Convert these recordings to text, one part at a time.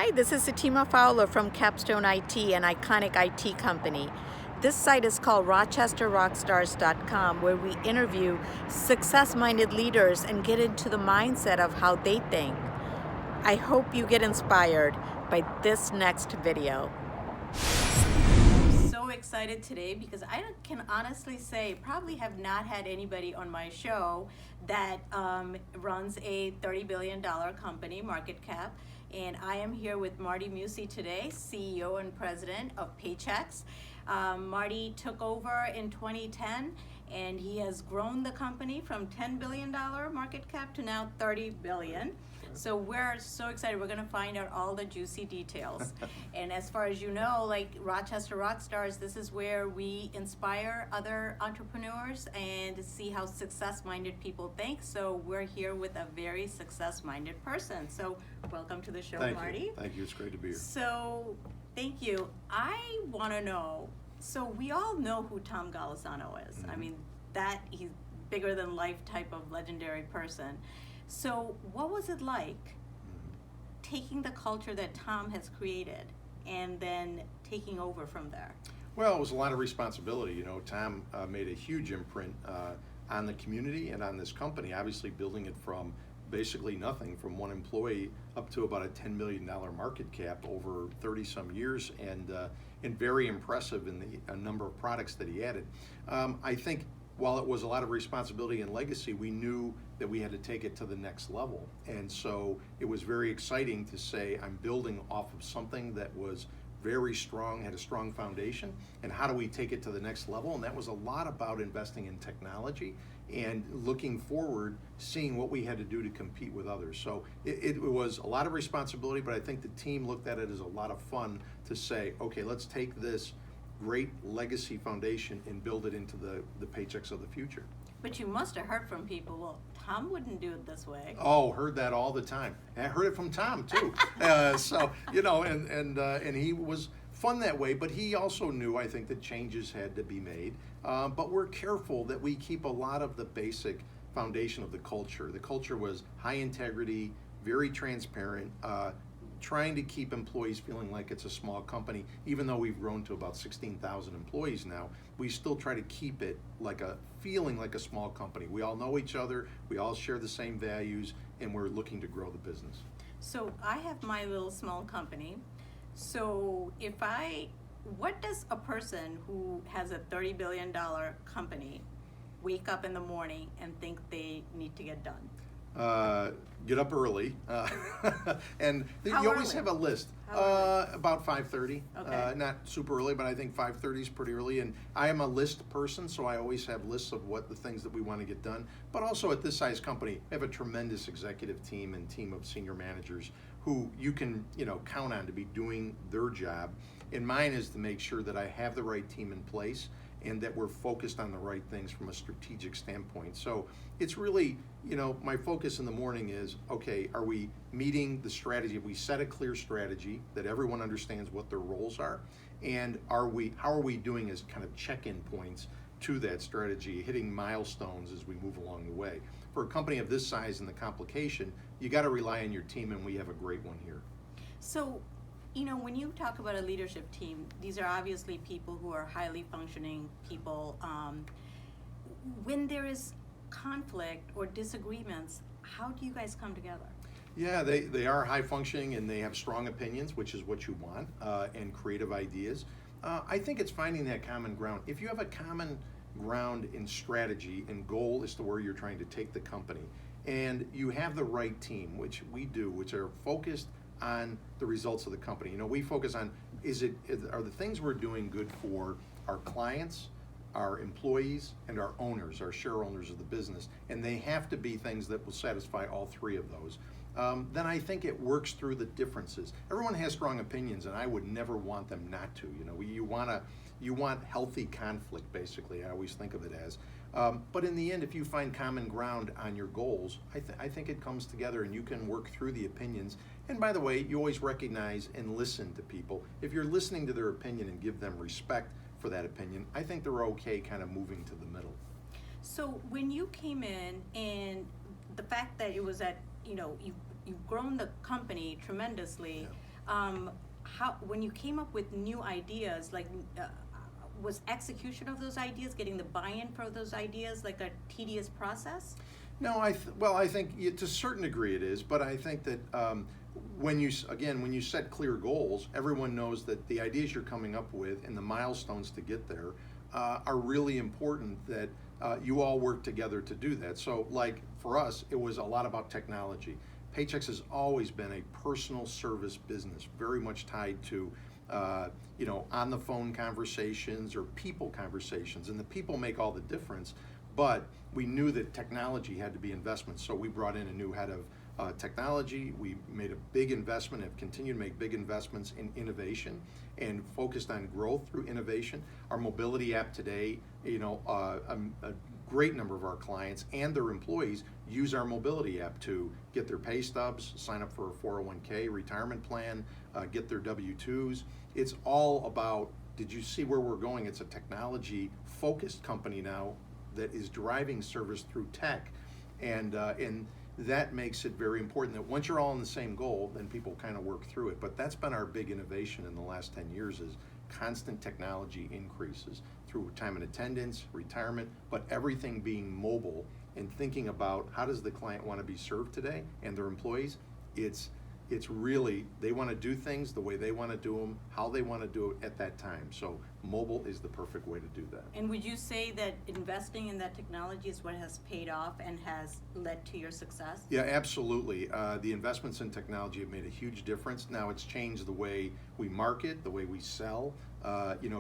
Hi, this is Sitima Fowler from Capstone IT, an iconic IT company. This site is called RochesterRockstars.com, where we interview success-minded leaders and get into the mindset of how they think. I hope you get inspired by this next video. I'm so excited today because I can honestly say probably have not had anybody on my show that runs a $30 billion company market cap. And I am here with Marty Mucci today, CEO and president of Paychex. Marty took over in 2010 and he has grown the company from $10 billion market cap to now $30 billion. So we're so excited. We're going to find out all the juicy details. And as far as you know, like Rochester Rockstars, this is where we inspire other entrepreneurs and see how success-minded people think. So we're here with a very success-minded person. So welcome to the show, Marty. Thank you. It's great to be here. So thank you. I want to know, so we all know who Tom Golisano is. I mean, he's bigger than life type of legendary person. So what was it like taking the culture that Tom has created and then taking over from there? Well, it was a lot of responsibility. You know, Tom made a huge imprint on the community and on this company, obviously building it from basically nothing, from one employee up to about a $10 million market cap over 30 some years, and very impressive in the number of products that he added. I think while it was a lot of responsibility and legacy, we knew that we had to take it to the next level. And so it was very exciting to say, I'm building off of something that was very strong, had a strong foundation, and how do we take it to the next level? And that was a lot about investing in technology and looking forward, seeing what we had to do to compete with others. So it was a lot of responsibility, but I think the team looked at it as a lot of fun to say, okay, let's take this great legacy foundation and build it into the Paychex of the future. But you must have heard from people, well, Tom wouldn't do it this way. Oh, heard that all the time. I heard it from Tom too. So, you know, and he was fun that way, but he also knew, I think, that changes had to be made. But we're careful that we keep a lot of the basic foundation of the culture. The culture was high integrity, very transparent, trying to keep employees feeling like it's a small company. Even though we've grown to about 16,000 employees now, we still try to keep it like feeling like a small company. We all know each other, we all share the same values, and we're looking to grow the business. So I have my little small company. So what does a person who has a $30 billion company wake up in the morning and think they need to get done? Get up early, and you always have a list. About 5:30. Okay. Not super early, but I think 5:30 is pretty early. And I am a list person, so I always have lists of what the things that we want to get done. But also at this size company, I have a tremendous executive team and team of senior managers who you can count on to be doing their job. And mine is to make sure that I have the right team in place and that we're focused on the right things from a strategic standpoint. So it's really, my focus in the morning is, okay, are we meeting the strategy? Have we set a clear strategy that everyone understands what their roles are? And how are we doing as kind of check-in points to that strategy, hitting milestones as we move along the way? For a company of this size and the complication, you got to rely on your team, and we have a great one here. So, when you talk about a leadership team, these are obviously people who are highly functioning people. When there is conflict or disagreements, how do you guys come together? Yeah, they are high functioning and they have strong opinions, which is what you want, and creative ideas. I think it's finding that common ground. If you have a common ground in strategy and goal as to where you're trying to take the company, and you have the right team, which we do, which are focused on the results of the company. We focus on, are the things we're doing good for our clients, our employees, and our owners, our share owners of the business, and they have to be things that will satisfy all three of those. Then I think it works through the differences. Everyone has strong opinions, and I would never want them not to. You want healthy conflict, basically. I always think of it as. But in the end, if you find common ground on your goals, I think it comes together and you can work through the opinions. And by the way, you always recognize and listen to people. If you're listening to their opinion and give them respect for that opinion, I think they're okay kind of moving to the middle. So when you came in, and the fact that it was you've grown the company tremendously, How, when you came up with new ideas, like, was execution of those ideas, getting the buy-in for those ideas, like a tedious process? No, well, I think to a certain degree it is, but I think that when you set clear goals, everyone knows that the ideas you're coming up with and the milestones to get there are really important, that you all work together to do that. So, like for us, it was a lot about technology. Paychex has always been a personal service business, very much tied to on the phone conversations or people conversations, and the people make all the difference. But we knew that technology had to be investment, so we brought in a new head of technology. We made a big investment, have continued to make big investments in innovation and focused on growth through innovation. Our mobility app today, a great number of our clients and their employees use our mobility app to get their pay stubs, sign up for a 401k retirement plan, get their W-2s. It's all about, did you see where we're going? It's a technology focused company now that is driving service through tech, and that makes it very important that once you're all on the same goal, then people kind of work through it. But that's been our big innovation in the last 10 years, is constant technology increases through time and attendance, retirement, but everything being mobile and thinking about how does the client want to be served today and their employees. It's really, they want to do things the way they want to do them, how they want to do it at that time. So mobile is the perfect way to do that. And would you say that investing in that technology is what has paid off and has led to your success? Yeah, absolutely. The investments in technology have made a huge difference. Now it's changed the way we market, the way we sell.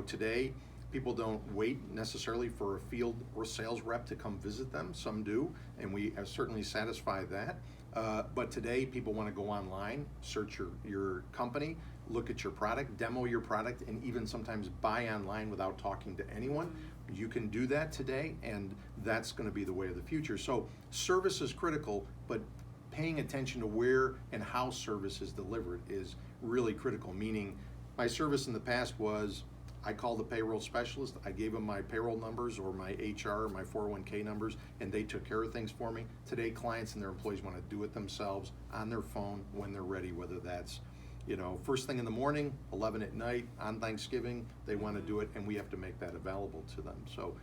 Today, people don't wait necessarily for a field or sales rep to come visit them. Some do, and we certainly satisfy that. But today, people want to go online, search your company, look at your product, demo your product, and even sometimes buy online without talking to anyone. You can do that today, and that's going to be the way of the future. So service is critical, but paying attention to where and how service is delivered is really critical. Meaning, my service in the past was, I called the payroll specialist, I gave them my payroll numbers or my HR, my 401k numbers, and they took care of things for me. Today, clients and their employees want to do it themselves on their phone when they're ready, whether that's first thing in the morning, 11 at night, on Thanksgiving, they want to do it, and we have to make that available to them. So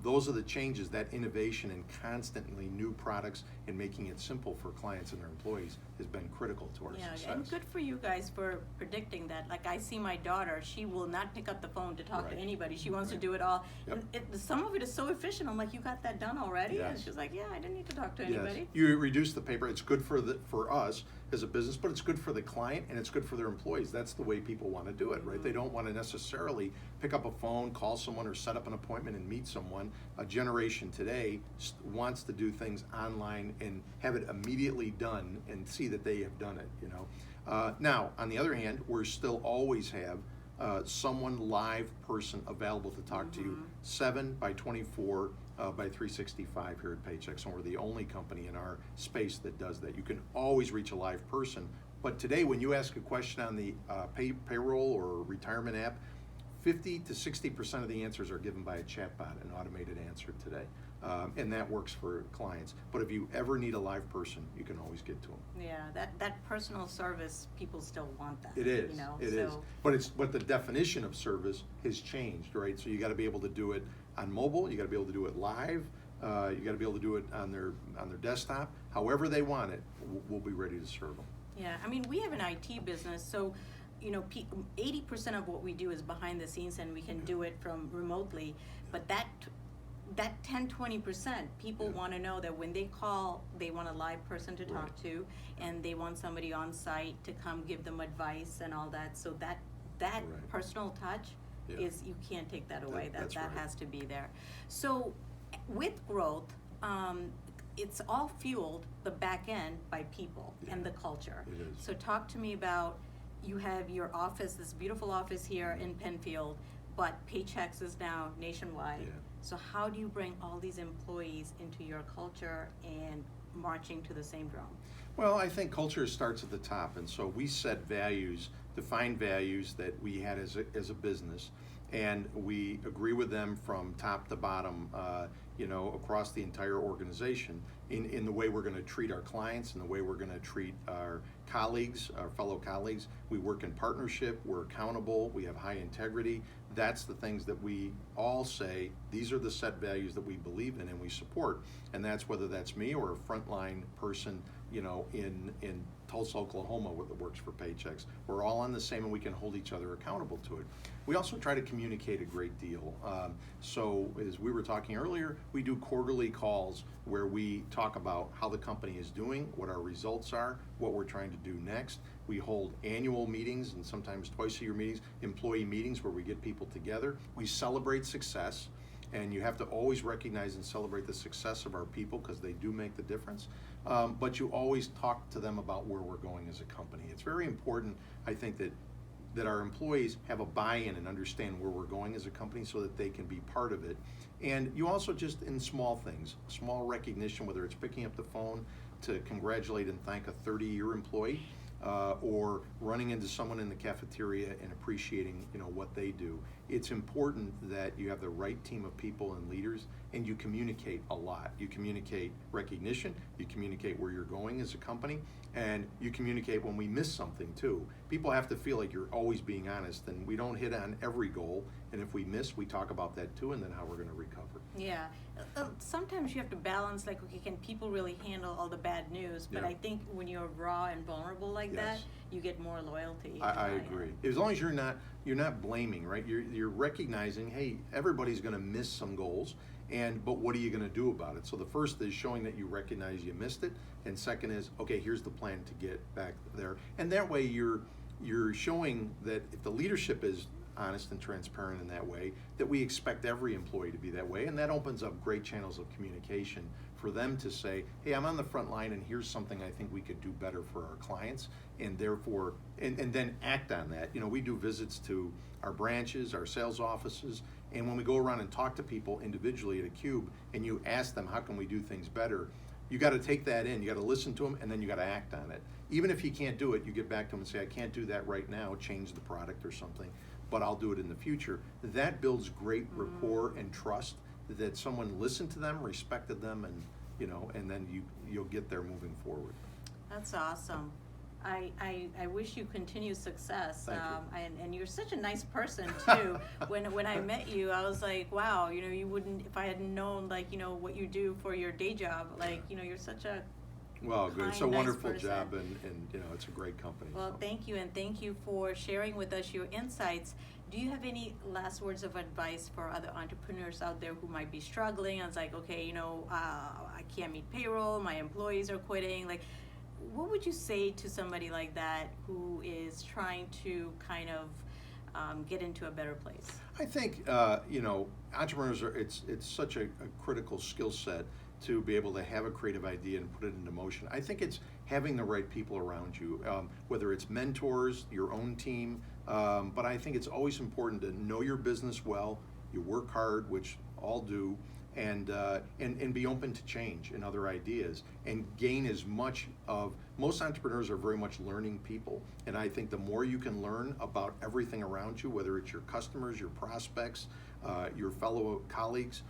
those are the changes, that innovation and constantly new products and making it simple for clients and their employees has been critical to our success. And good for you guys for predicting that. Like, I see my daughter, she will not pick up the phone to talk to anybody. She wants to do it all. Yep. And some of it is so efficient. I'm like, you got that done already? Yes. And she's like, yeah, I didn't need to talk to anybody. Yes. You reduce the paper. It's good for us as a business, but it's good for the client and it's good for their employees. That's the way people want to do it, right? They don't want to necessarily pick up a phone, call someone, or set up an appointment and meet someone. A generation today wants to do things online and have it immediately done and see that they have done it. Now, on the other hand, we still always have someone, live person available to talk to you 7 by 24 by 365 here at Paychex, and we're the only company in our space that does that. You can always reach a live person, but today when you ask a question on the payroll or retirement app, 50 to 60% of the answers are given by a chatbot, an automated answer today, and that works for clients. But if you ever need a live person, you can always get to them. Yeah, that personal service, people still want that. It is. It is. But the definition of service has changed, right? So you got to be able to do it on mobile. You got to be able to do it live. You got to be able to do it on their desktop. However they want it, we'll be ready to serve them. Yeah, I mean, we have an IT business, so 80% of what we do is behind the scenes, and we can do it from remotely. But that 10-20%, people want to know that when they call, they want a live person to talk to, and they want somebody on site to come give them advice and all that. So that personal touch is, you can't take that away. That has to be there. So with growth, it's all fueled, the back end, by people and the culture. It is. So talk to me about, you have your office, this beautiful office here in Penfield, but Paychex is now nationwide. Yeah. So how do you bring all these employees into your culture and marching to the same drum? Well, I think culture starts at the top, and so we set values, defined values that we had as a business, and we agree with them from top to bottom across the entire organization in the way we're going to treat our clients and the way we're going to treat our colleagues, our fellow colleagues. We work in partnership, we're accountable, we have high integrity. That's the things that we all say, these are the set values that we believe in and we support. And that's whether that's me or a frontline person, in Tulsa, Oklahoma, that works for Paychex. We're all on the same, and we can hold each other accountable to it. We also try to communicate a great deal. So as we were talking earlier, we do quarterly calls where we talk about how the company is doing, what our results are, what we're trying to do next. We hold annual meetings and sometimes twice a year meetings, employee meetings where we get people together. We celebrate success, and you have to always recognize and celebrate the success of our people because they do make the difference. But you always talk to them about where we're going as a company. It's very important, I think, that our employees have a buy-in and understand where we're going as a company so that they can be part of it. And you also just, in small things, small recognition, whether it's picking up the phone to congratulate and thank a 30-year employee, or running into someone in the cafeteria and appreciating what they do. It's important that you have the right team of people and leaders, and you communicate a lot. You communicate recognition, you communicate where you're going as a company, and you communicate when we miss something too. People have to feel like you're always being honest, and we don't hit on every goal, and if we miss, we talk about that too, and then how we're going to recover. Yeah. Sometimes you have to balance, like, okay, can people really handle all the bad news? But Yeah. I think when you're raw and vulnerable like that, Yes. you get more loyalty. I agree. As long as you're not blaming, right? You're recognizing, hey, everybody's going to miss some goals, but what are you going to do about it? So the first is showing that you recognize you missed it, and second is, okay, here's the plan to get back there. And that way you're showing that if the leadership is honest and transparent in that way, that we expect every employee to be that way, and that opens up great channels of communication for them to say, hey, I'm on the front line and here's something I think we could do better for our clients, and therefore, and then act on that. We do visits to our branches, our sales offices, and when we go around and talk to people individually at a cube and you ask them, how can we do things better? You got to take that in, you got to listen to them, and then you got to act on it. Even if you can't do it, you get back to them and say, I can't do that right now, change the product or something, but I'll do it in the future. That builds great rapport and trust that someone listened to them, respected them, and and then you'll get there moving forward. That's awesome. I wish you continued success. Thank you. And you're such a nice person too. when I met you, I was like, wow, you wouldn't, if I had known what you do for your day job, you're such a Well, good. It's a kind, nice wonderful person. job, and it's a great company. Well, so. thank you, and thank you for sharing with us your insights. Do you have any last words of advice for other entrepreneurs out there who might be struggling? I was like, okay, I can't meet payroll, my employees are quitting. What would you say to somebody like that who is trying to kind of get into a better place? I think entrepreneurs it's such a critical skill set to be able to have a creative idea and put it into motion. I think it's having the right people around you, whether it's mentors, your own team, but I think it's always important to know your business well, you work hard, which all do, and be open to change and other ideas, and gain as much of, most entrepreneurs are very much learning people, and I think the more you can learn about everything around you, whether it's your customers, your prospects, your fellow colleagues,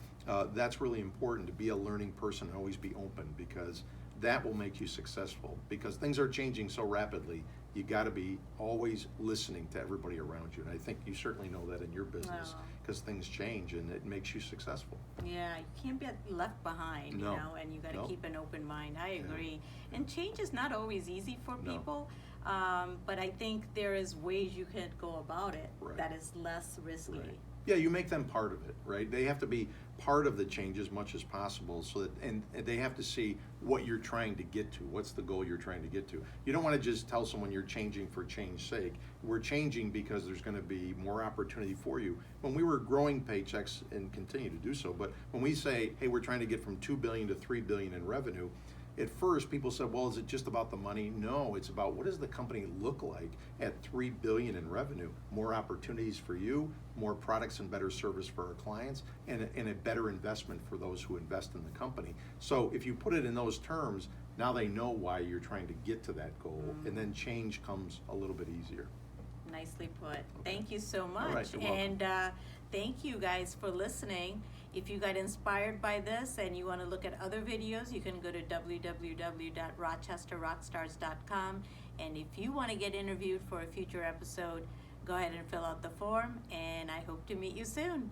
that's really important, to be a learning person and always be open, because that will make you successful, because things are changing so rapidly. You got to be always listening to everybody around you, and I think you certainly know that in your business, because things change and it makes you successful. Yeah, you can't be left behind, No. and you got to No. keep an open mind. I agree. And change is not always easy for No. people, but I think there is ways you can go about it Right. that is less risky. Right. Yeah, you make them part of it, right? They have to be part of the change as much as possible, so that, and they have to see what you're trying to get to. What's the goal you're trying to get to? You don't want to just tell someone you're changing for change's sake. We're changing because there's going to be more opportunity for you. When we were growing Paychex, and continue to do so, but when we say, hey, we're trying to get from $2 billion to $3 billion in revenue, at first people said, well, is it just about the money? No, it's about, what does the company look like at $3 billion in revenue? More opportunities for you, more products and better service for our clients, and a better investment for those who invest in the company. So if you put it in those terms, now they know why you're trying to get to that goal, and then change comes a little bit easier. Nicely put. Thank you so much. All right, you're welcome. And thank you guys for listening. If you got inspired by this and you want to look at other videos, you can go to www.rochesterrockstars.com. And if you want to get interviewed for a future episode, go ahead and fill out the form, and I hope to meet you soon.